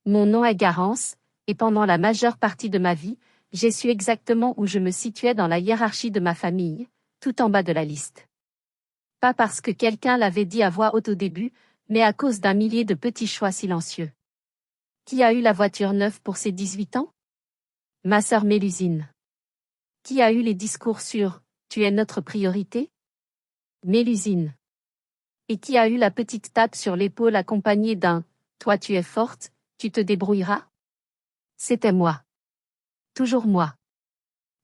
Mon nom est Garance, et pendant la majeure partie de ma vie, j'ai su exactement où je me situais dans la hiérarchie de ma famille, tout en bas de la liste. Pas parce que quelqu'un l'avait dit à voix haute au début, mais à cause d'un millier de petits choix silencieux. Qui a eu la voiture neuve pour ses 18 ans? Ma sœur Mélusine. Qui a eu les discours sur « Tu es notre priorité » ? Mélusine. Et qui a eu la petite tape sur l'épaule accompagnée d'un « Toi tu es forte, tu te débrouilleras » ? C'était moi. Toujours moi.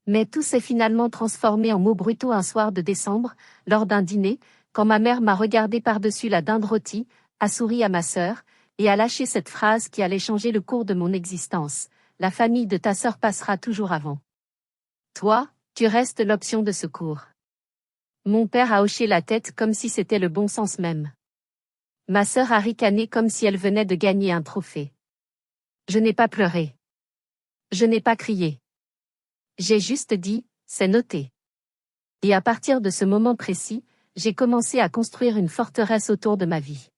Mais tout s'est finalement transformé en mots brutaux un soir de décembre, lors d'un dîner, quand ma mère m'a regardé par-dessus la dinde rôtie, a souri à ma sœur, et a lâché cette phrase qui allait changer le cours de mon existence. La famille de ta sœur passera toujours avant. Toi, tu restes l'option de secours. Mon père a hoché la tête comme si c'était le bon sens même. Ma sœur a ricané comme si elle venait de gagner un trophée. Je n'ai pas pleuré. Je n'ai pas crié. J'ai juste dit, c'est noté. Et à partir de ce moment précis, j'ai commencé à construire une forteresse autour de ma vie.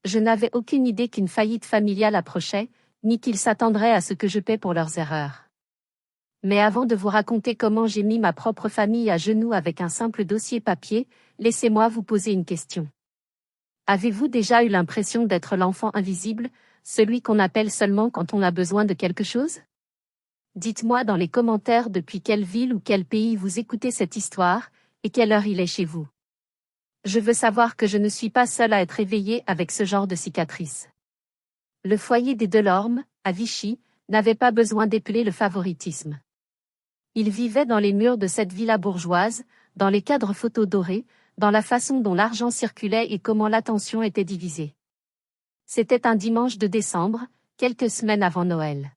Je n'avais aucune idée qu'une faillite familiale approchait, ni qu'ils s'attendraient à ce que je paie pour leurs erreurs. Mais avant de vous raconter comment j'ai mis ma propre famille à genoux avec un simple dossier papier, laissez-moi vous poser une question. Avez-vous déjà eu l'impression d'être l'enfant invisible, celui qu'on appelle seulement quand on a besoin de quelque chose? Dites-moi dans les commentaires depuis quelle ville ou quel pays vous écoutez cette histoire, et quelle heure il est chez vous. Je veux savoir que je ne suis pas seule à être éveillée avec ce genre de cicatrices. Le foyer des Delorme, à Vichy, n'avait pas besoin d'épeler le favoritisme. Ils vivaient dans les murs de cette villa bourgeoise, dans les cadres photos dorés, dans la façon dont l'argent circulait et comment l'attention était divisée. C'était un dimanche de décembre, quelques semaines avant Noël.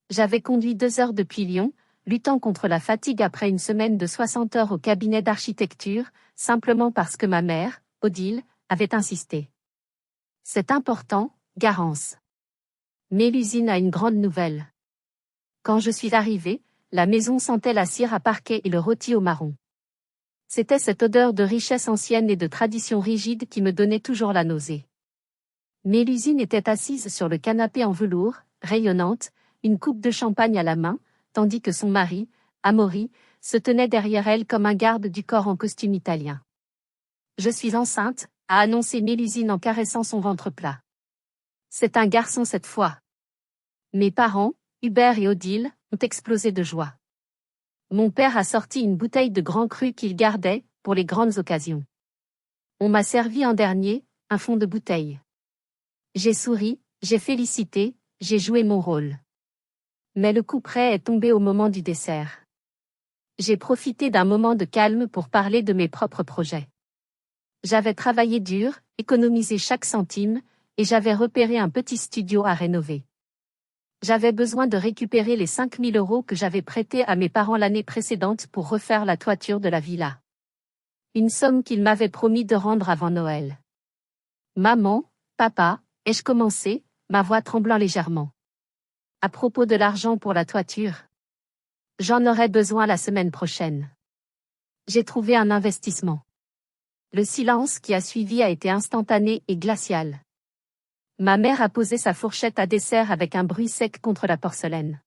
J'avais conduit 2 heures depuis Lyon, luttant contre la fatigue après une semaine de 60 heures au cabinet d'architecture, simplement parce que ma mère, Odile, avait insisté. C'est important, Garance. Mélusine a une grande nouvelle. Quand je suis arrivée, la maison sentait la cire à parquet et le rôti au marron. C'était cette odeur de richesse ancienne et de tradition rigide qui me donnait toujours la nausée. Mélusine était assise sur le canapé en velours, rayonnante, une coupe de champagne à la main, tandis que son mari, Amaury, se tenait derrière elle comme un garde du corps en costume italien. « Je suis enceinte », a annoncé Mélusine en caressant son ventre plat. « C'est un garçon cette fois. » Mes parents, Hubert et Odile, ont explosé de joie. Mon père a sorti une bouteille de grand cru qu'il gardait, pour les grandes occasions. On m'a servi en dernier, un fond de bouteille. J'ai souri, j'ai félicité, j'ai joué mon rôle. Mais le coup près est tombé au moment du dessert. J'ai profité d'un moment de calme pour parler de mes propres projets. J'avais travaillé dur, économisé chaque centime, et j'avais repéré un petit studio à rénover. J'avais besoin de récupérer les 5 000 € que j'avais prêtés à mes parents l'année précédente pour refaire la toiture de la villa. Une somme qu'ils m'avaient promis de rendre avant Noël. Maman, papa, ai-je commencé, ma voix tremblant légèrement. À propos de l'argent pour la toiture. J'en aurai besoin la semaine prochaine. J'ai trouvé un investissement. Le silence qui a suivi a été instantané et glacial. Ma mère a posé sa fourchette à dessert avec un bruit sec contre la porcelaine.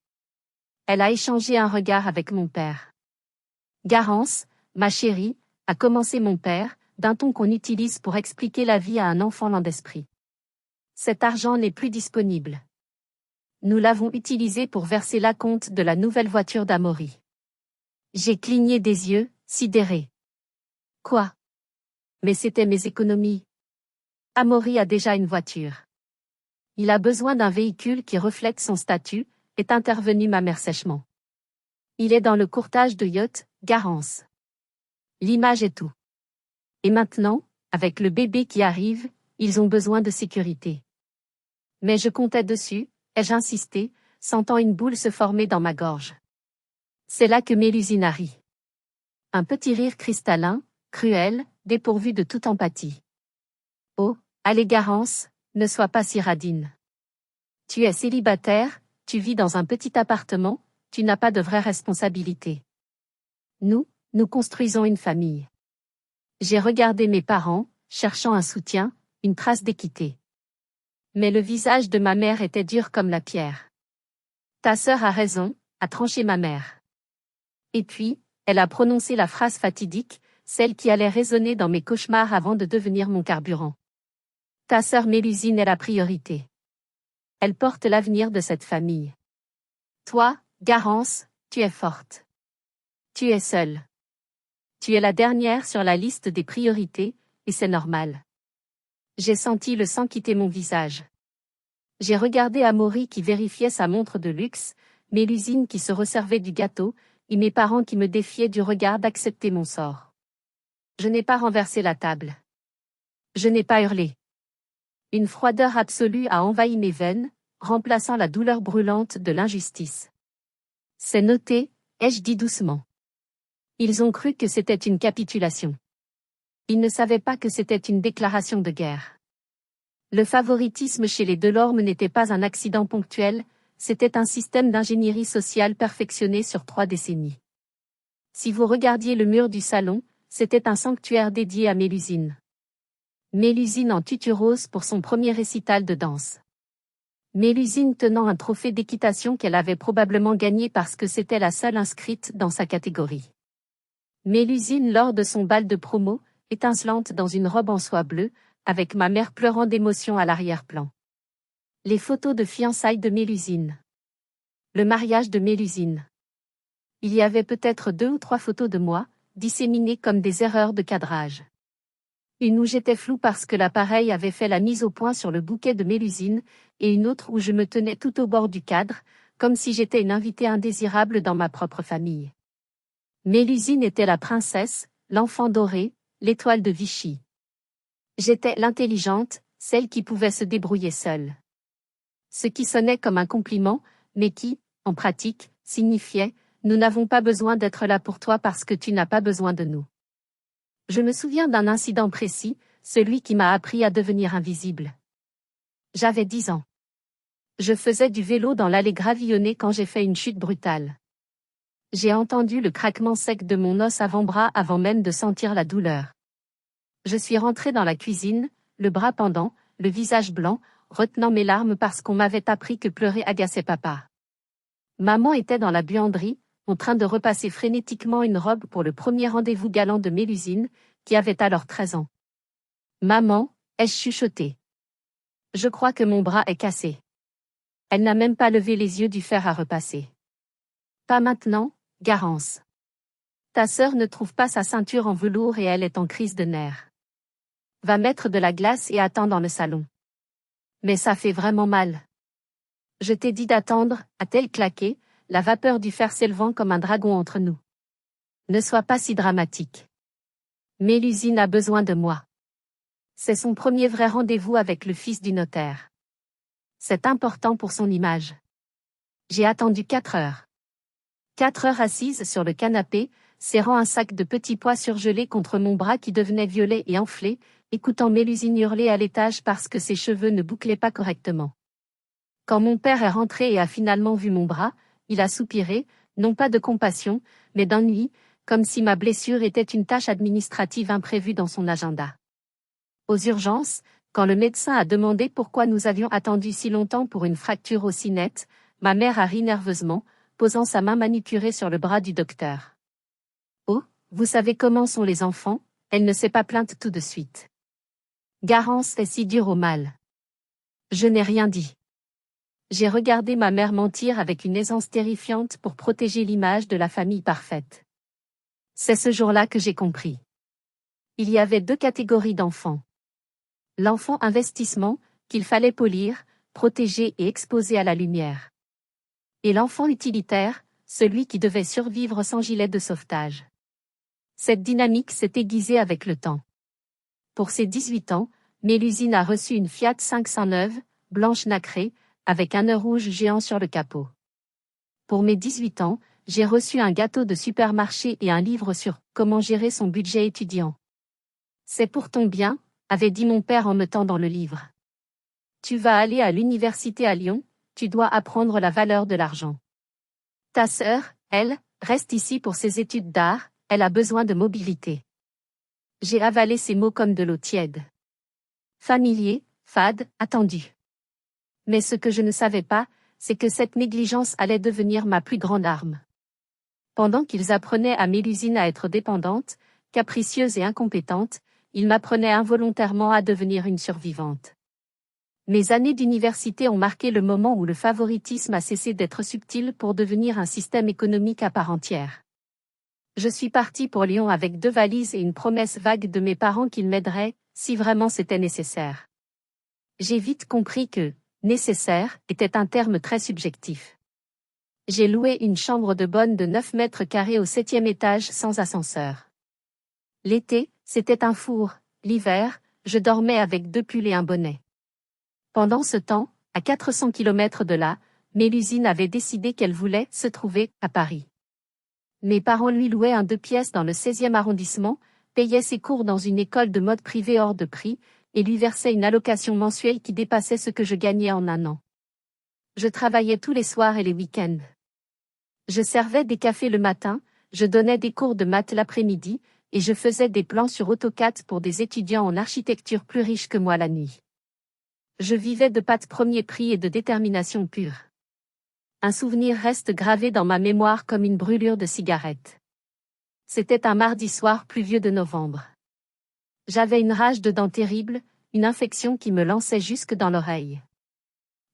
Elle a échangé un regard avec mon père. Garance, ma chérie, a commencé mon père, d'un ton qu'on utilise pour expliquer la vie à un enfant lent d'esprit. Cet argent n'est plus disponible. Nous l'avons utilisé pour verser l'acompte de la nouvelle voiture d'Amaury. J'ai cligné des yeux, sidéré. Quoi? Mais c'était mes économies. Amaury a déjà une voiture. Il a besoin d'un véhicule qui reflète son statut, est intervenue ma mère sèchement. Il est dans le courtage de yacht, Garance. L'image est tout. Et maintenant, avec le bébé qui arrive, ils ont besoin de sécurité. Mais je comptais dessus, ai-je insisté, sentant une boule se former dans ma gorge. C'est là que Mélusine a ri. Un petit rire cristallin, cruel, dépourvu de toute empathie. Oh, allez Garance, ne sois pas si radine. Tu es célibataire, tu vis dans un petit appartement, tu n'as pas de vraie responsabilité. Nous construisons une famille. J'ai regardé mes parents, cherchant un soutien, une trace d'équité. Mais le visage de ma mère était dur comme la pierre. Ta sœur a raison, a tranché ma mère. Et puis, elle a prononcé la phrase fatidique, celle qui allait résonner dans mes cauchemars avant de devenir mon carburant. Ta sœur Mélusine est la priorité. Elle porte l'avenir de cette famille. Toi, Garance, tu es forte. Tu es seule. Tu es la dernière sur la liste des priorités, et c'est normal. J'ai senti le sang quitter mon visage. J'ai regardé Amaury qui vérifiait sa montre de luxe, Mélusine qui se resservait du gâteau, et mes parents qui me défiaient du regard d'accepter mon sort. Je n'ai pas renversé la table. Je n'ai pas hurlé. Une froideur absolue a envahi mes veines, remplaçant la douleur brûlante de l'injustice. C'est noté, ai-je dit doucement. Ils ont cru que c'était une capitulation. Ils ne savaient pas que c'était une déclaration de guerre. Le favoritisme chez les Delorme n'était pas un accident ponctuel, c'était un système d'ingénierie sociale perfectionné sur 3 décennies. Si vous regardiez le mur du salon, c'était un sanctuaire dédié à Mélusine. Mélusine en tutu rose pour son premier récital de danse. Mélusine tenant un trophée d'équitation qu'elle avait probablement gagné parce que c'était la seule inscrite dans sa catégorie. Mélusine lors de son bal de promo, étincelante dans une robe en soie bleue, avec ma mère pleurant d'émotion à l'arrière-plan. Les photos de fiançailles de Mélusine. Le mariage de Mélusine. Il y avait peut-être 2 ou 3 photos de moi, disséminées comme des erreurs de cadrage. Une où j'étais floue parce que l'appareil avait fait la mise au point sur le bouquet de Mélusine, et une autre où je me tenais tout au bord du cadre, comme si j'étais une invitée indésirable dans ma propre famille. Mélusine était la princesse, l'enfant doré, l'étoile de Vichy. J'étais l'intelligente, celle qui pouvait se débrouiller seule. Ce qui sonnait comme un compliment, mais qui, en pratique, signifiait « Nous n'avons pas besoin d'être là pour toi parce que tu n'as pas besoin de nous ». Je me souviens d'un incident précis, celui qui m'a appris à devenir invisible. J'avais 10 ans. Je faisais du vélo dans l'allée gravillonnée quand j'ai fait une chute brutale. J'ai entendu le craquement sec de mon os avant-bras avant même de sentir la douleur. Je suis rentrée dans la cuisine, le bras pendant, le visage blanc, retenant mes larmes parce qu'on m'avait appris que pleurer agaçait papa. Maman était dans la buanderie, en train de repasser frénétiquement une robe pour le premier rendez-vous galant de Mélusine, qui avait alors 13 ans. Maman, ai-je chuchoté. Je crois que mon bras est cassé. Elle n'a même pas levé les yeux du fer à repasser. Pas maintenant, Garance. Ta sœur ne trouve pas sa ceinture en velours et elle est en crise de nerfs. Va mettre de la glace et attends dans le salon. Mais ça fait vraiment mal. Je t'ai dit d'attendre, a-t-elle claqué, la vapeur du fer s'élevant comme un dragon entre nous. Ne sois pas si dramatique. Mélusine a besoin de moi. C'est son premier vrai rendez-vous avec le fils du notaire. C'est important pour son image. J'ai attendu 4 heures. 4 heures assise sur le canapé, serrant un sac de petits pois surgelés contre mon bras qui devenait violet et enflé, écoutant Mélusine hurler à l'étage parce que ses cheveux ne bouclaient pas correctement. Quand mon père est rentré et a finalement vu mon bras, il a soupiré, non pas de compassion, mais d'ennui, comme si ma blessure était une tâche administrative imprévue dans son agenda. Aux urgences, quand le médecin a demandé pourquoi nous avions attendu si longtemps pour une fracture aussi nette, ma mère a ri nerveusement, posant sa main manucurée sur le bras du docteur. Oh, vous savez comment sont les enfants, elle ne s'est pas plainte tout de suite. Garance est si dure au mal. Je n'ai rien dit. J'ai regardé ma mère mentir avec une aisance terrifiante pour protéger l'image de la famille parfaite. C'est ce jour-là que j'ai compris. Il y avait 2 catégories d'enfants. L'enfant investissement, qu'il fallait polir, protéger et exposer à la lumière. Et l'enfant utilitaire, celui qui devait survivre sans gilet de sauvetage. Cette dynamique s'est aiguisée avec le temps. Pour ses 18 ans, Mélusine a reçu une Fiat 500 neuve, blanche nacrée, avec un œuf rouge géant sur le capot. Pour mes 18 ans, j'ai reçu un gâteau de supermarché et un livre sur « Comment gérer son budget étudiant ». C'est pour ton bien, avait dit mon père en me tendant le livre. Tu vas aller à l'université à Lyon, tu dois apprendre la valeur de l'argent. Ta sœur, elle, reste ici pour ses études d'art, elle a besoin de mobilité. J'ai avalé ces mots comme de l'eau tiède. Familier, fade, attendu. Mais ce que je ne savais pas, c'est que cette négligence allait devenir ma plus grande arme. Pendant qu'ils apprenaient à Mélusine à être dépendante, capricieuse et incompétente, ils m'apprenaient involontairement à devenir une survivante. Mes années d'université ont marqué le moment où le favoritisme a cessé d'être subtil pour devenir un système économique à part entière. Je suis partie pour Lyon avec 2 valises et une promesse vague de mes parents qu'ils m'aideraient, si vraiment c'était nécessaire. J'ai vite compris que « nécessaire » était un terme très subjectif. J'ai loué une chambre de bonne de 9 mètres carrés au 7e étage sans ascenseur. L'été, c'était un four, l'hiver, je dormais avec 2 pulls et un bonnet. Pendant ce temps, à 400 km de là, Mélusine avait décidé qu'elle voulait se trouver à Paris. Mes parents lui louaient un 2 pièces dans le 16e arrondissement, payaient ses cours dans une école de mode privée hors de prix, et lui versaient une allocation mensuelle qui dépassait ce que je gagnais en un an. Je travaillais tous les soirs et les week-ends. Je servais des cafés le matin, je donnais des cours de maths l'après-midi, et je faisais des plans sur AutoCAD pour des étudiants en architecture plus riches que moi la nuit. Je vivais de pâtes premier prix et de détermination pure. Un souvenir reste gravé dans ma mémoire comme une brûlure de cigarette. C'était un mardi soir pluvieux de novembre. J'avais une rage de dents terrible, une infection qui me lançait jusque dans l'oreille.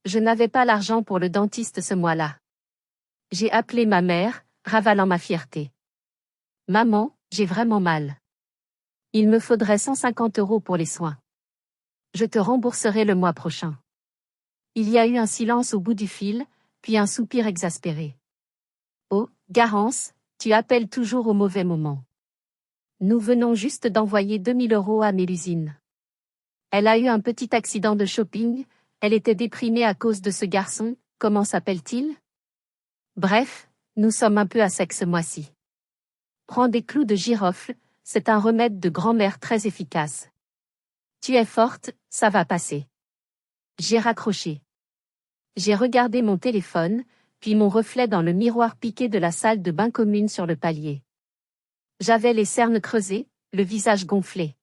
Je n'avais pas l'argent pour le dentiste ce mois-là. J'ai appelé ma mère, ravalant ma fierté. « Maman, j'ai vraiment mal. Il me faudrait 150 € pour les soins. Je te rembourserai le mois prochain. » Il y a eu un silence au bout du fil, puis un soupir exaspéré. « Oh, Garance, tu appelles toujours au mauvais moment. Nous venons juste d'envoyer 2000 € à Mélusine. Elle a eu un petit accident de shopping, elle était déprimée à cause de ce garçon, comment s'appelle-t-il? Bref, nous sommes un peu à sec ce mois-ci. Prends des clous de girofle, c'est un remède de grand-mère très efficace. Tu es forte, ça va passer. » J'ai raccroché. J'ai regardé mon téléphone, puis mon reflet dans le miroir piqué de la salle de bain commune sur le palier. J'avais les cernes creusées, le visage gonflé.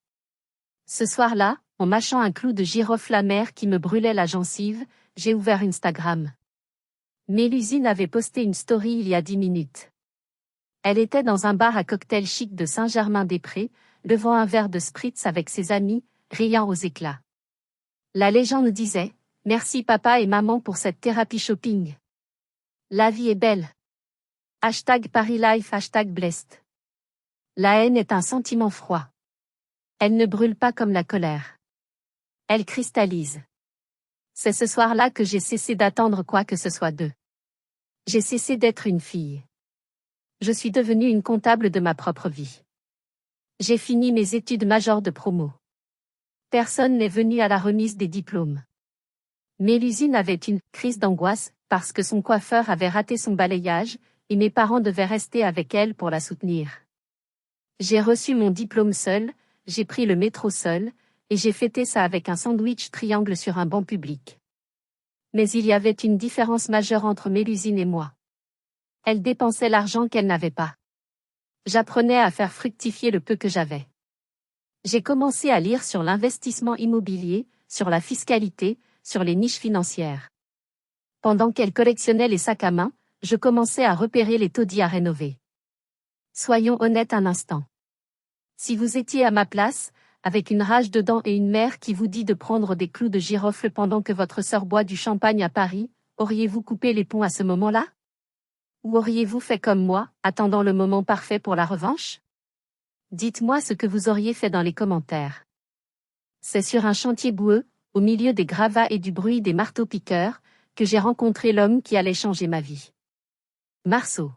Ce soir-là, en mâchant un clou de girofle amer qui me brûlait la gencive, j'ai ouvert Instagram. Mélusine avait posté une story il y a 10 minutes. Elle était dans un bar à cocktail chic de Saint-Germain-des-Prés, devant un verre de spritz avec ses amis, riant aux éclats. La légende disait « Merci papa et maman pour cette thérapie shopping. La vie est belle. #ParisLife #blessed. La haine est un sentiment froid. Elle ne brûle pas comme la colère. Elle cristallise. C'est ce soir-là que j'ai cessé d'attendre quoi que ce soit d'eux. J'ai cessé d'être une fille. Je suis devenue une comptable de ma propre vie. J'ai fini mes études majeures de promo. Personne n'est venu à la remise des diplômes. Mélusine avait une crise d'angoisse parce que son coiffeur avait raté son balayage et mes parents devaient rester avec elle pour la soutenir. J'ai reçu mon diplôme seul, j'ai pris le métro seul, et j'ai fêté ça avec un sandwich triangle sur un banc public. Mais il y avait une différence majeure entre Mélusine et moi. Elle dépensait l'argent qu'elle n'avait pas. J'apprenais à faire fructifier le peu que j'avais. J'ai commencé à lire sur l'investissement immobilier, sur la fiscalité, sur les niches financières. Pendant qu'elle collectionnait les sacs à main, je commençais à repérer les taudis à rénover. Soyons honnêtes un instant. Si vous étiez à ma place, avec une rage de dents et une mère qui vous dit de prendre des clous de girofle pendant que votre sœur boit du champagne à Paris, auriez-vous coupé les ponts à ce moment-là? Ou auriez-vous fait comme moi, attendant le moment parfait pour la revanche? Dites-moi ce que vous auriez fait dans les commentaires. C'est sur un chantier boueux, au milieu des gravats et du bruit des marteaux-piqueurs, que j'ai rencontré l'homme qui allait changer ma vie. Marceau.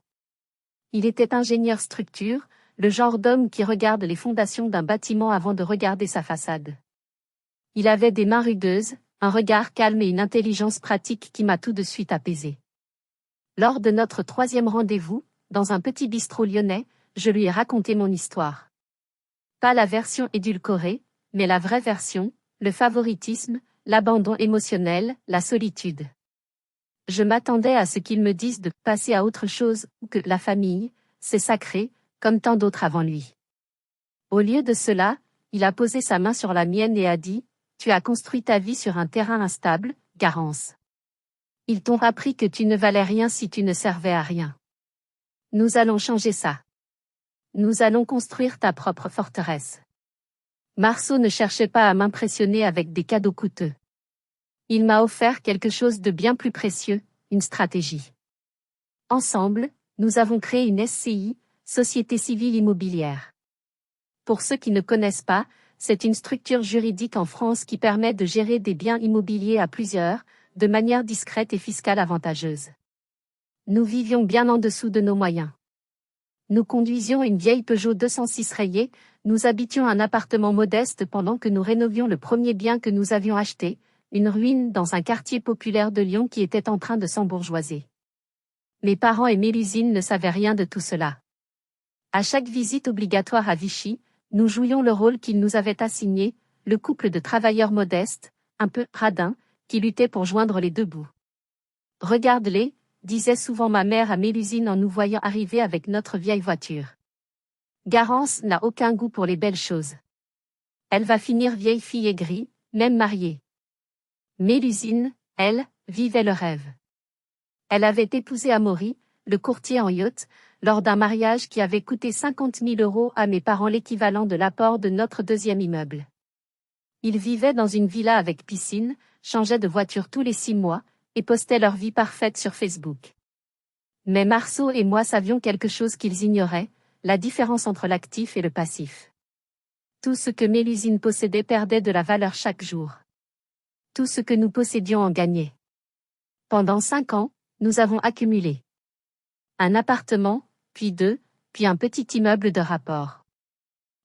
Il était ingénieur structure, le genre d'homme qui regarde les fondations d'un bâtiment avant de regarder sa façade. Il avait des mains rugueuses, un regard calme et une intelligence pratique qui m'a tout de suite apaisé. Lors de notre 3e rendez-vous, dans un petit bistrot lyonnais, je lui ai raconté mon histoire. Pas la version édulcorée, mais la vraie version, le favoritisme, l'abandon émotionnel, la solitude. Je m'attendais à ce qu'il me dise de passer à autre chose, ou que la famille, c'est sacré, comme tant d'autres avant lui. Au lieu de cela, il a posé sa main sur la mienne et a dit « Tu as construit ta vie sur un terrain instable, Garance. Ils t'ont appris que tu ne valais rien si tu ne servais à rien. Nous allons changer ça. Nous allons construire ta propre forteresse. Marceau ne cherchait pas à m'impressionner avec des cadeaux coûteux. Il m'a offert quelque chose de bien plus précieux, une stratégie. Ensemble, nous avons créé une SCI, Société Civile Immobilière. Pour ceux qui ne connaissent pas, c'est une structure juridique en France qui permet de gérer des biens immobiliers à plusieurs, de manière discrète et fiscale avantageuse. Nous vivions bien en dessous de nos moyens. Nous conduisions une vieille Peugeot 206 rayée, nous habitions un appartement modeste pendant que nous rénovions le premier bien que nous avions acheté, une ruine dans un quartier populaire de Lyon qui était en train de s'embourgeoiser. Mes parents et Mélusine ne savaient rien de tout cela. À chaque visite obligatoire à Vichy, nous jouions le rôle qu'ils nous avaient assigné, le couple de travailleurs modestes, un peu radins, qui luttaient pour joindre les deux bouts. Regarde-les, disait souvent ma mère à Mélusine en nous voyant arriver avec notre vieille voiture. Garance n'a aucun goût pour les belles choses. Elle va finir vieille fille aigrie, même mariée. Mélusine, elle, vivait le rêve. Elle avait épousé Amaury, le courtier en yacht, lors d'un mariage qui avait coûté 50 000 € à mes parents, l'équivalent de l'apport de notre deuxième immeuble. Ils vivaient dans une villa avec piscine, changeaient de voiture tous les 6 mois, et postaient leur vie parfaite sur Facebook. Mais Marceau et moi savions quelque chose qu'ils ignoraient, la différence entre l'actif et le passif. Tout ce que Mélusine possédait perdait de la valeur chaque jour. Tout ce que nous possédions en gagnait. Pendant 5 ans, nous avons accumulé un appartement, puis 2, puis un petit immeuble de rapport.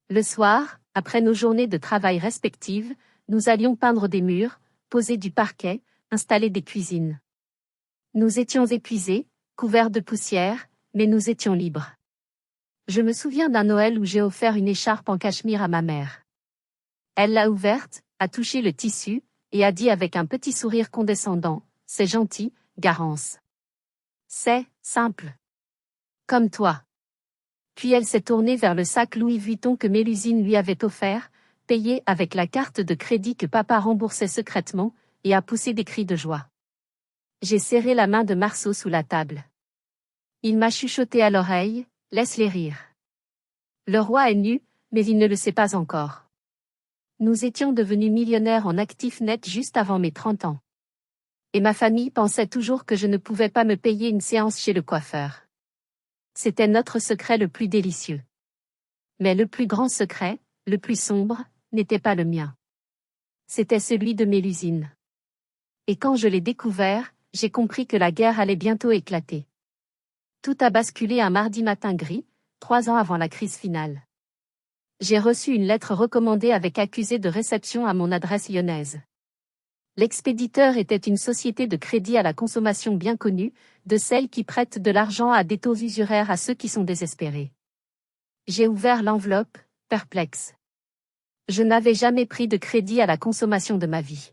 Le soir, après nos journées de travail respectives, nous allions peindre des murs, poser du parquet, installer des cuisines. Nous étions épuisés, couverts de poussière, mais nous étions libres. Je me souviens d'un Noël où j'ai offert une écharpe en cachemire à ma mère. Elle l'a ouverte, a touché le tissu, et a dit avec un petit sourire condescendant, « C'est gentil, Garance. C'est simple. Comme toi. » Puis elle s'est tournée vers le sac Louis Vuitton que Mélusine lui avait offert, payé avec la carte de crédit que papa remboursait secrètement, et a poussé des cris de joie. J'ai serré la main de Marceau sous la table. Il m'a chuchoté à l'oreille, « Laisse-les rire. Le roi est nu, mais il ne le sait pas encore. » Nous étions devenus millionnaires en actifs nets juste avant mes 30 ans. Et ma famille pensait toujours que je ne pouvais pas me payer une séance chez le coiffeur. C'était notre secret le plus délicieux. Mais le plus grand secret, le plus sombre, n'était pas le mien. C'était celui de Mélusine. Et quand je l'ai découvert, j'ai compris que la guerre allait bientôt éclater. Tout a basculé un mardi matin gris, 3 ans avant la crise finale. J'ai reçu une lettre recommandée avec accusé de réception à mon adresse lyonnaise. L'expéditeur était une société de crédit à la consommation bien connue, de celles qui prêtent de l'argent à des taux usuraires à ceux qui sont désespérés. J'ai ouvert l'enveloppe, perplexe. Je n'avais jamais pris de crédit à la consommation de ma vie.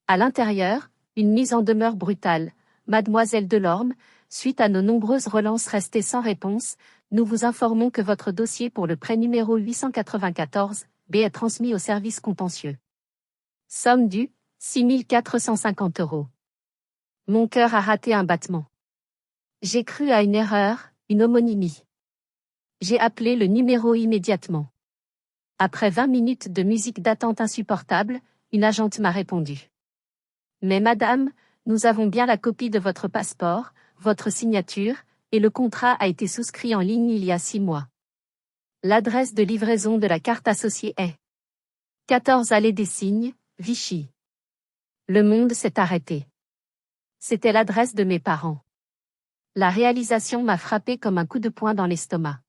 À l'intérieur, une mise en demeure brutale. Mademoiselle Delorme, suite à nos nombreuses relances restées sans réponse, nous vous informons que votre dossier pour le prêt numéro 894 B est transmis au service contentieux. Somme due, 6 450 €. Mon cœur a raté un battement. J'ai cru à une erreur, une homonymie. J'ai appelé le numéro immédiatement. Après 20 minutes de musique d'attente insupportable, une agente m'a répondu. Mais madame, nous avons bien la copie de votre passeport, votre signature, et le contrat a été souscrit en ligne il y a 6 mois. L'adresse de livraison de la carte associée est 14 allée des Cygnes, Vichy. Le monde s'est arrêté. C'était l'adresse de mes parents. La réalisation m'a frappé comme un coup de poing dans l'estomac.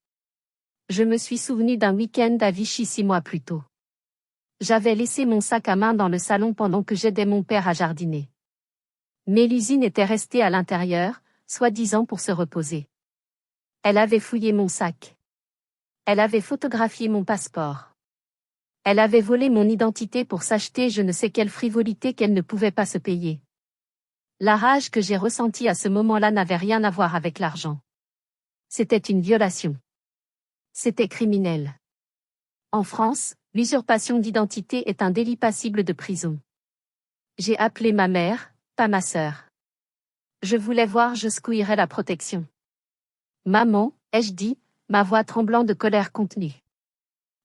Je me suis souvenu d'un week-end à Vichy 6 mois plus tôt. J'avais laissé mon sac à main dans le salon pendant que j'aidais mon père à jardiner. Mélusine était restée à l'intérieur, soi-disant pour se reposer. Elle avait fouillé mon sac. Elle avait photographié mon passeport. Elle avait volé mon identité pour s'acheter je ne sais quelle frivolité qu'elle ne pouvait pas se payer. La rage que j'ai ressentie à ce moment-là n'avait rien à voir avec l'argent. C'était une violation. C'était criminel. En France, l'usurpation d'identité est un délit passible de prison. J'ai appelé ma mère, pas ma sœur. Je voulais voir jusqu'où irait la protection. Maman, ai-je dit, ma voix tremblant de colère contenue.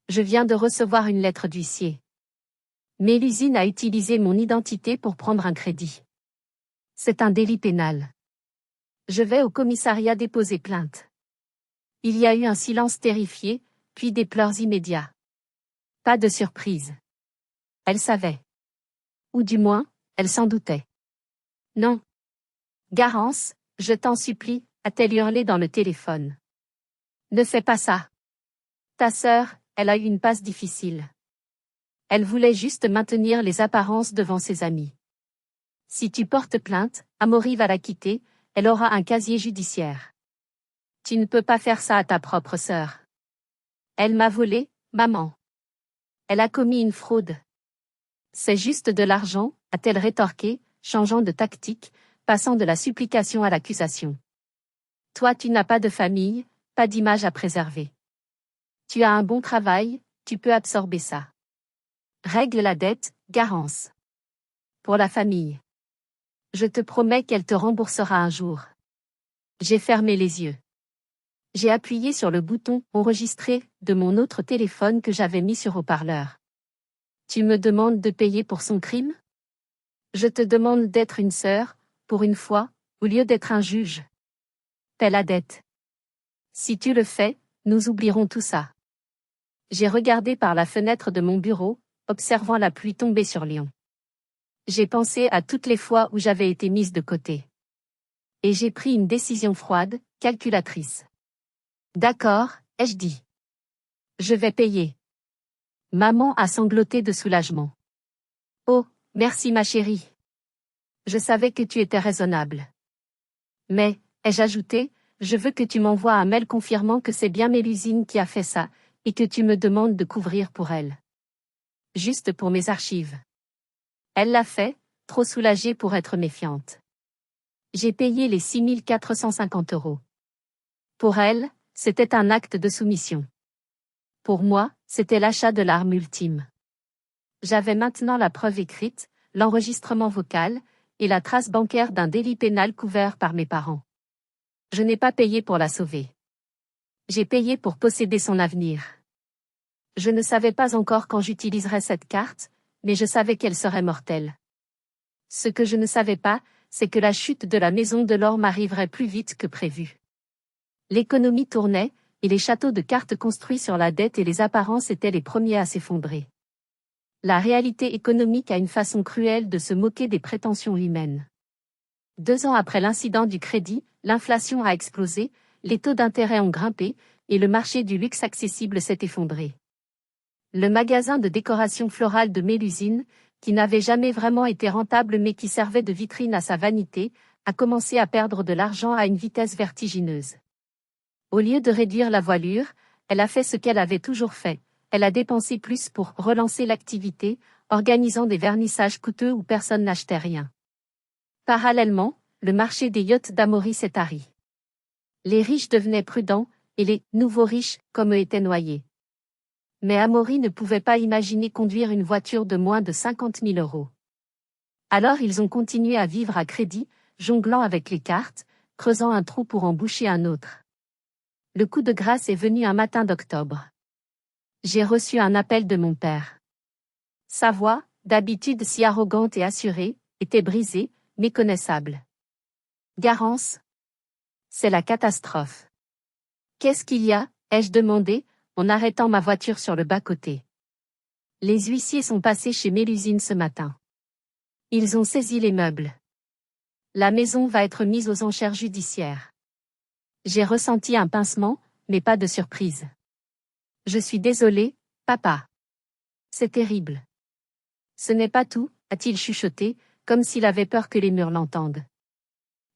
Je viens de recevoir une lettre d'huissier. Mélusine a utilisé mon identité pour prendre un crédit. C'est un délit pénal. Je vais au commissariat déposer plainte. Il y a eu un silence terrifié, puis des pleurs immédiats. Pas de surprise. Elle savait. Ou du moins, elle s'en doutait. Non. Garance, je t'en supplie, a-t-elle hurlé dans le téléphone. Ne fais pas ça. Ta sœur, elle a eu une passe difficile. Elle voulait juste maintenir les apparences devant ses amis. Si tu portes plainte, Amaury va la quitter, elle aura un casier judiciaire. Tu ne peux pas faire ça à ta propre sœur. Elle m'a volé, maman. Elle a commis une fraude. C'est juste de l'argent, a-t-elle rétorqué, changeant de tactique, passant de la supplication à l'accusation. Toi tu n'as pas de famille, pas d'image à préserver. Tu as un bon travail, tu peux absorber ça. Règle la dette, Garance. Pour la famille. Je te promets qu'elle te remboursera un jour. J'ai fermé les yeux. J'ai appuyé sur le bouton « Enregistrer » de mon autre téléphone que j'avais mis sur haut-parleur. Tu me demandes de payer pour son crime? Je te demande d'être une sœur, pour une fois, au lieu d'être un juge. Paie la dette. Si tu le fais, nous oublierons tout ça. J'ai regardé par la fenêtre de mon bureau, observant la pluie tomber sur Lyon. J'ai pensé à toutes les fois où j'avais été mise de côté. Et j'ai pris une décision froide, calculatrice. D'accord, ai-je dit. Je vais payer. Maman a sangloté de soulagement. Oh, merci ma chérie. Je savais que tu étais raisonnable. Mais, ai-je ajouté, je veux que tu m'envoies un mail confirmant que c'est bien Mélusine qui a fait ça, et que tu me demandes de couvrir pour elle. Juste pour mes archives. Elle l'a fait, trop soulagée pour être méfiante. J'ai payé les 6 450 €. Pour elle, c'était un acte de soumission. Pour moi, c'était l'achat de l'arme ultime. J'avais maintenant la preuve écrite, l'enregistrement vocal, et la trace bancaire d'un délit pénal couvert par mes parents. Je n'ai pas payé pour la sauver. J'ai payé pour posséder son avenir. Je ne savais pas encore quand j'utiliserais cette carte, mais je savais qu'elle serait mortelle. Ce que je ne savais pas, c'est que la chute de la maison de l'or m'arriverait plus vite que prévu. L'économie tournait, et les châteaux de cartes construits sur la dette et les apparences étaient les premiers à s'effondrer. La réalité économique a une façon cruelle de se moquer des prétentions humaines. 2 ans après l'incident du crédit, l'inflation a explosé, les taux d'intérêt ont grimpé, et le marché du luxe accessible s'est effondré. Le magasin de décoration florale de Mélusine, qui n'avait jamais vraiment été rentable mais qui servait de vitrine à sa vanité, a commencé à perdre de l'argent à une vitesse vertigineuse. Au lieu de réduire la voilure, elle a fait ce qu'elle avait toujours fait, elle a dépensé plus pour relancer l'activité, organisant des vernissages coûteux où personne n'achetait rien. Parallèlement, le marché des yachts d'Amaury s'est tari. Les riches devenaient prudents, et les « nouveaux riches » comme eux étaient noyés. Mais Amaury ne pouvait pas imaginer conduire une voiture de moins de 50 000 €. Alors ils ont continué à vivre à crédit, jonglant avec les cartes, creusant un trou pour en boucher un autre. Le coup de grâce est venu un matin d'octobre. J'ai reçu un appel de mon père. Sa voix, d'habitude si arrogante et assurée, était brisée, méconnaissable. Garance. C'est la catastrophe. Qu'est-ce qu'il y a, ai-je demandé, en arrêtant ma voiture sur le bas-côté. Les huissiers sont passés chez Mélusine ce matin. Ils ont saisi les meubles. La maison va être mise aux enchères judiciaires. J'ai ressenti un pincement, mais pas de surprise. Je suis désolé, papa. C'est terrible. Ce n'est pas tout, a-t-il chuchoté, comme s'il avait peur que les murs l'entendent.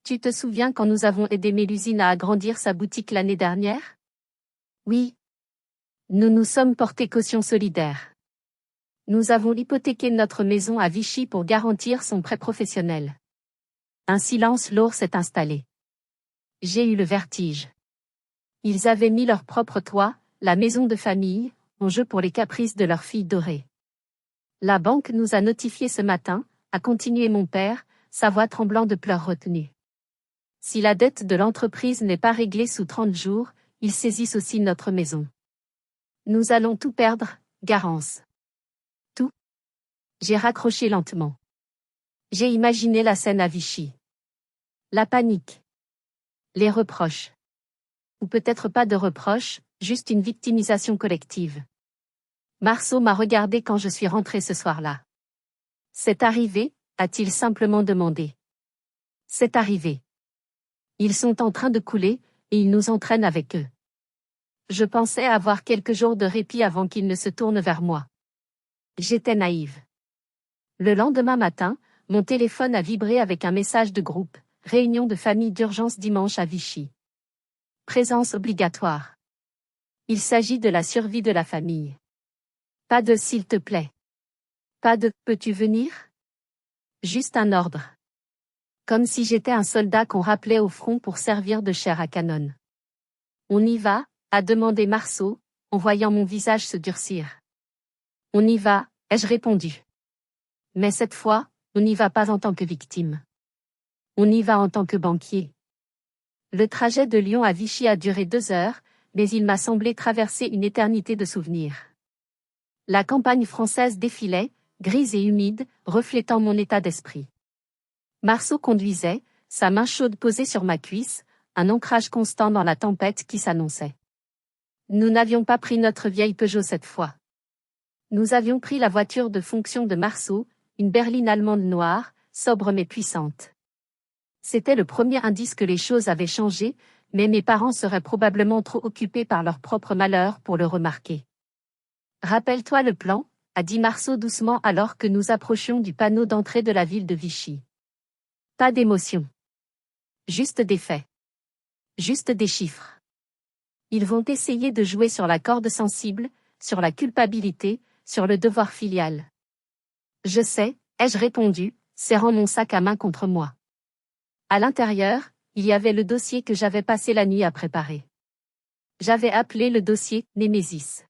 Tu te souviens quand nous avons aidé Mélusine à agrandir sa boutique l'année dernière? Oui. Nous nous sommes portés caution solidaire. Nous avons hypothéqué notre maison à Vichy pour garantir son prêt professionnel. Un silence lourd s'est installé. J'ai eu le vertige. Ils avaient mis leur propre toit, la maison de famille, en jeu pour les caprices de leur fille dorée. La banque nous a notifié ce matin, a continué mon père, sa voix tremblant de pleurs retenues. Si la dette de l'entreprise n'est pas réglée sous 30 jours, ils saisissent aussi notre maison. Nous allons tout perdre, Garance. Tout. J'ai raccroché lentement. J'ai imaginé la scène à Vichy. La panique. Les reproches. Ou peut-être pas de reproches, juste une victimisation collective. Marceau m'a regardé quand je suis rentré ce soir-là. C'est arrivé, a-t-il simplement demandé. C'est arrivé. Ils sont en train de couler, et ils nous entraînent avec eux. Je pensais avoir quelques jours de répit avant qu'ils ne se tournent vers moi. J'étais naïve. Le lendemain matin, mon téléphone a vibré avec un message de groupe, réunion de famille d'urgence dimanche à Vichy. Présence obligatoire. Il s'agit de la survie de la famille. Pas de s'il te plaît. Pas de peux-tu venir? Juste un ordre. Comme si j'étais un soldat qu'on rappelait au front pour servir de chair à canon. On y va, a demandé Marceau, en voyant mon visage se durcir. On y va, ai-je répondu. Mais cette fois, on n'y va pas en tant que victime. On y va en tant que banquier. Le trajet de Lyon à Vichy a duré 2 heures, mais il m'a semblé traverser une éternité de souvenirs. La campagne française défilait, grise et humide, reflétant mon état d'esprit. Marceau conduisait, sa main chaude posée sur ma cuisse, un ancrage constant dans la tempête qui s'annonçait. Nous n'avions pas pris notre vieille Peugeot cette fois. Nous avions pris la voiture de fonction de Marceau, une berline allemande noire, sobre mais puissante. C'était le premier indice que les choses avaient changé, mais mes parents seraient probablement trop occupés par leur propre malheur pour le remarquer. Rappelle-toi le plan, a dit Marceau doucement alors que nous approchions du panneau d'entrée de la ville de Vichy. Pas d'émotion. Juste des faits. Juste des chiffres. Ils vont essayer de jouer sur la corde sensible, sur la culpabilité, sur le devoir filial. Je sais, ai-je répondu, serrant mon sac à main contre moi. À l'intérieur, il y avait le dossier que j'avais passé la nuit à préparer. J'avais appelé le dossier Némésis.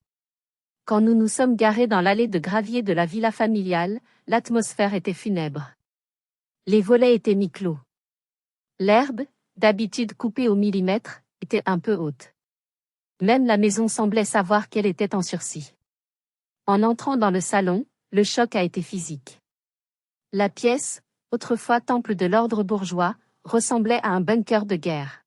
Quand nous nous sommes garés dans l'allée de gravier de la villa familiale, l'atmosphère était funèbre. Les volets étaient mi-clos. L'herbe, d'habitude coupée au millimètre, était un peu haute. Même la maison semblait savoir qu'elle était en sursis. En entrant dans le salon, le choc a été physique. La pièce, autrefois temple de l'ordre bourgeois, ressemblait à un bunker de guerre.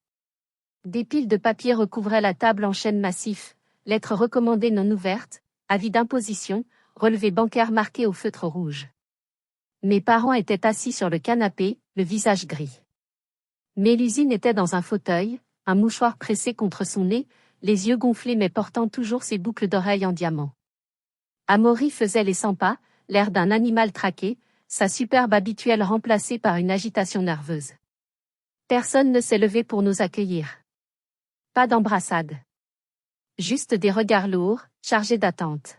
Des piles de papier recouvraient la table en chêne massif, lettres recommandées non ouvertes, avis d'imposition, relevés bancaires marqués au feutre rouge. Mes parents étaient assis sur le canapé, le visage gris. Mélusine était dans un fauteuil, un mouchoir pressé contre son nez, les yeux gonflés mais portant toujours ses boucles d'oreilles en diamant. Amaury faisait les 100 pas, l'air d'un animal traqué, sa superbe habituelle remplacée par une agitation nerveuse. Personne ne s'est levé pour nous accueillir. Pas d'embrassade. Juste des regards lourds, chargés d'attente.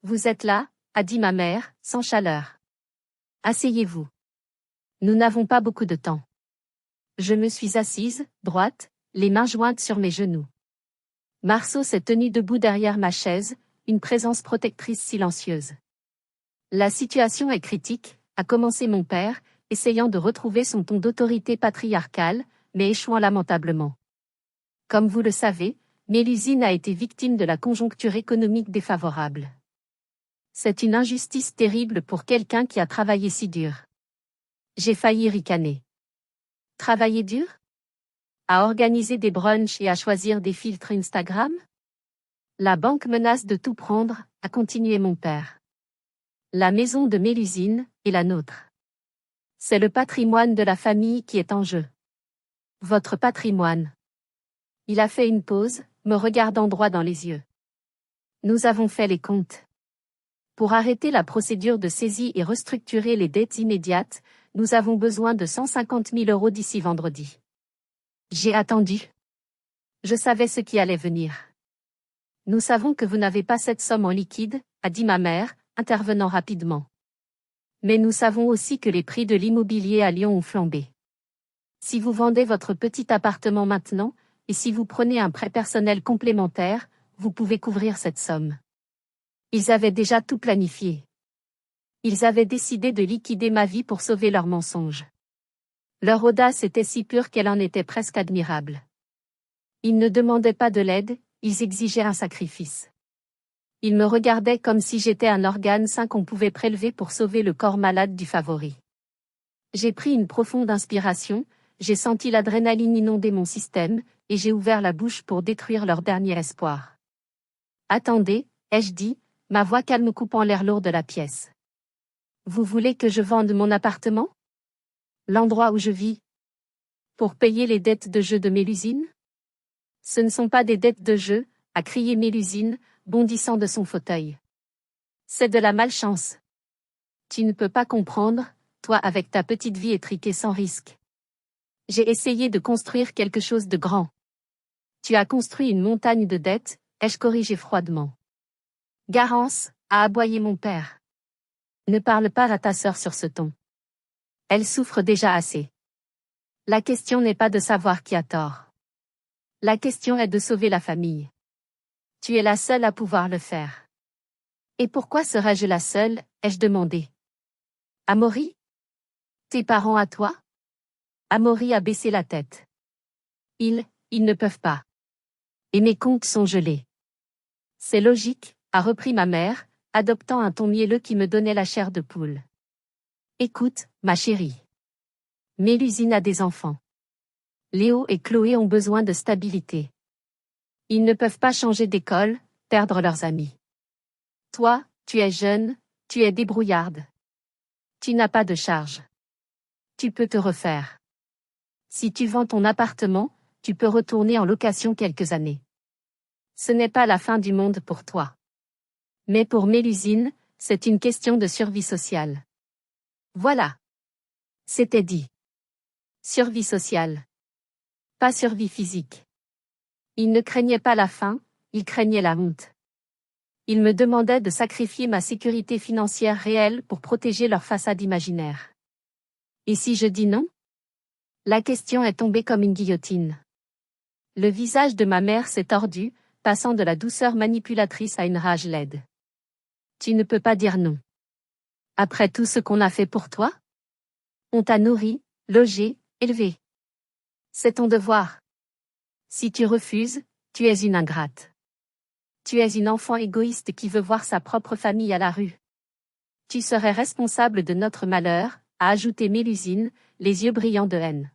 Vous êtes là, a dit ma mère, sans chaleur. Asseyez-vous. Nous n'avons pas beaucoup de temps. Je me suis assise, droite, les mains jointes sur mes genoux. Marceau s'est tenu debout derrière ma chaise, une présence protectrice silencieuse. La situation est critique, a commencé mon père, essayant de retrouver son ton d'autorité patriarcale, mais échouant lamentablement. Comme vous le savez, Mélusine a été victime de la conjoncture économique défavorable. C'est une injustice terrible pour quelqu'un qui a travaillé si dur. J'ai failli ricaner. Travailler dur? À organiser des brunchs et à choisir des filtres Instagram? La banque menace de tout prendre, a continué mon père. La maison de Mélusine est la nôtre. C'est le patrimoine de la famille qui est en jeu. Votre patrimoine. Il a fait une pause, me regardant droit dans les yeux. Nous avons fait les comptes. Pour arrêter la procédure de saisie et restructurer les dettes immédiates, nous avons besoin de 150 000 € d'ici vendredi. J'ai attendu. Je savais ce qui allait venir. Nous savons que vous n'avez pas cette somme en liquide, a dit ma mère, intervenant rapidement. Mais nous savons aussi que les prix de l'immobilier à Lyon ont flambé. Si vous vendez votre petit appartement maintenant, et si vous prenez un prêt personnel complémentaire, vous pouvez couvrir cette somme. Ils avaient déjà tout planifié. Ils avaient décidé de liquider ma vie pour sauver leur mensonge. Leur audace était si pure qu'elle en était presque admirable. Ils ne demandaient pas de l'aide, ils exigeaient un sacrifice. Ils me regardaient comme si j'étais un organe sain qu'on pouvait prélever pour sauver le corps malade du favori. J'ai pris une profonde inspiration, j'ai senti l'adrénaline inonder mon système, et j'ai ouvert la bouche pour détruire leur dernier espoir. Attendez, ai-je dit, ma voix calme coupant l'air lourd de la pièce. Vous voulez que je vende mon appartement? L'endroit où je vis? Pour payer les dettes de jeu de Mélusine? Ce ne sont pas des dettes de jeu, a crié Mélusine, bondissant de son fauteuil. C'est de la malchance. Tu ne peux pas comprendre, toi avec ta petite vie étriquée sans risque. J'ai essayé de construire quelque chose de grand. Tu as construit une montagne de dettes, ai-je corrigé froidement. Garance, a aboyé mon père. Ne parle pas à ta sœur sur ce ton. Elle souffre déjà assez. La question n'est pas de savoir qui a tort. La question est de sauver la famille. Tu es la seule à pouvoir le faire. Et pourquoi serais-je la seule, ai-je demandé. Amaury? Tes parents à toi? Amaury a baissé la tête. Ils ne peuvent pas. Et mes comptes sont gelés. C'est logique, a repris ma mère, adoptant un ton mielleux qui me donnait la chair de poule. Écoute, ma chérie. Mélusine a des enfants. Léo et Chloé ont besoin de stabilité. Ils ne peuvent pas changer d'école, perdre leurs amis. Toi, tu es jeune, tu es débrouillarde. Tu n'as pas de charge. Tu peux te refaire. Si tu vends ton appartement, tu peux retourner en location quelques années. Ce n'est pas la fin du monde pour toi. Mais pour Mélusine, c'est une question de survie sociale. Voilà. C'était dit. Survie sociale. Pas survie physique. Il ne craignait pas la faim, il craignait la honte. Il me demandait de sacrifier ma sécurité financière réelle pour protéger leur façade imaginaire. Et si je dis non? La question est tombée comme une guillotine. Le visage de ma mère s'est tordu, passant de la douceur manipulatrice à une rage laide. Tu ne peux pas dire non. Après tout ce qu'on a fait pour toi? On t'a nourri, logé, élevé. C'est ton devoir. Si tu refuses, tu es une ingrate. Tu es une enfant égoïste qui veut voir sa propre famille à la rue. Tu serais responsable de notre malheur, a ajouté Mélusine, les yeux brillants de haine.